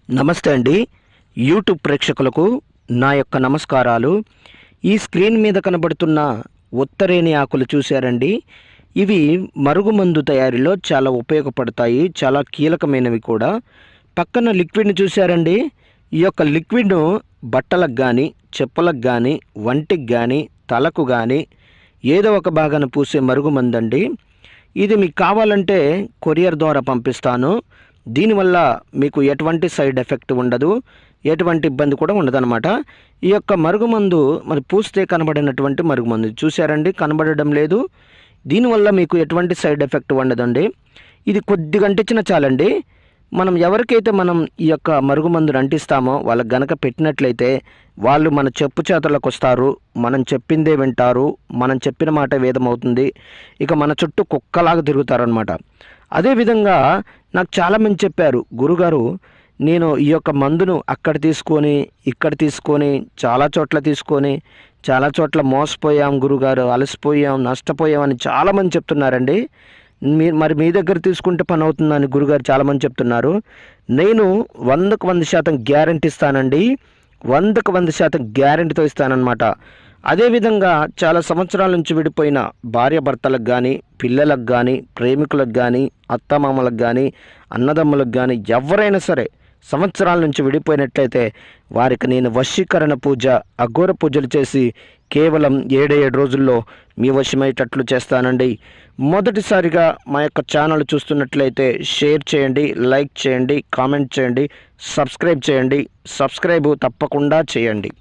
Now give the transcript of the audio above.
నమస్తే అండి. యూట్యూబ్ ప్రేక్షకులకు నా యొక్క నమస్కారాలు. ఈ స్క్రీన్ మీద కనబడుతున్న ఉత్తరేణి ఆకులు చూశారండి. ఇవి మరుగుమందు తయారీలో చాలా ఉపయోగపడతాయి, చాలా కీలకమైనవి కూడా. పక్కన లిక్విడ్ని చూశారండి. ఈ యొక్క లిక్విడ్ను బట్టలకు కానీ, చెప్పులకు కానీ, వంటికి కానీ, తలకు కానీ ఏదో ఒక భాగాన పూసే మరుగుమందండి. ఇది మీకు కావాలంటే కొరియర్ ద్వారా పంపిస్తాను. దీనివల్ల మీకు ఎటువంటి సైడ్ ఎఫెక్ట్ ఉండదు, ఎటువంటి ఇబ్బంది కూడా ఉండదన్నమాట. ఈ యొక్క మరుగుమందు మరి పూస్తే కనబడినటువంటి మరుగుమందు చూశారండి, కనబడడం లేదు. దీనివల్ల మీకు ఎటువంటి సైడ్ ఎఫెక్ట్ ఉండదండి. ఇది కొద్దిగా అంటించిన చాలండి. మనం ఎవరికైతే మనం ఈ యొక్క మరుగుమందును అంటిస్తామో వాళ్ళకి గనక పెట్టినట్లయితే వాళ్ళు మన చెప్పు చేతలకు వస్తారు, మనం చెప్పిందే వింటారు, మనం చెప్పిన మాట వేదమవుతుంది. ఇక మన చుట్టూ కుక్కలాగా తిరుగుతారనమాట. అదేవిధంగా నాకు చాలామంది చెప్పారు, గురుగారు నేను ఈ యొక్క మందును అక్కడ తీసుకొని ఇక్కడ తీసుకొని చాలా చోట్ల మోసపోయాం గురుగారు, అలసిపోయాం, నష్టపోయాం అని చాలామంది చెప్తున్నారండి. మీ దగ్గర తీసుకుంటే పని అవుతుందని గురుగారు చాలామంది చెప్తున్నారు. నేను 100కు 100% గ్యారంటీ ఇస్తానండి. 100కు 100% గ్యారంటీతో ఇస్తానన్నమాట. అదేవిధంగా చాలా సంవత్సరాల నుంచి విడిపోయిన భార్యాభర్తలకు కానీ, పిల్లలకు కానీ, ప్రేమికులకు కానీ, అత్తమామలకు కానీ, అన్నదమ్ములకు కానీ ఎవరైనా సరే సంవత్సరాల నుంచి విడిపోయినట్లయితే వారికి నేను వశీకరణ పూజ, అఘోర పూజలు చేసి కేవలం 7 రోజుల్లో మీ వశమయ్యేటట్లు చేస్తానండి. మొదటిసారిగా మా యొక్క ఛానల్ చూస్తున్నట్లయితే షేర్ చేయండి, లైక్ చేయండి, కామెంట్ చేయండి, సబ్స్క్రైబ్ చేయండి. సబ్స్క్రైబ్ తప్పకుండా చేయండి.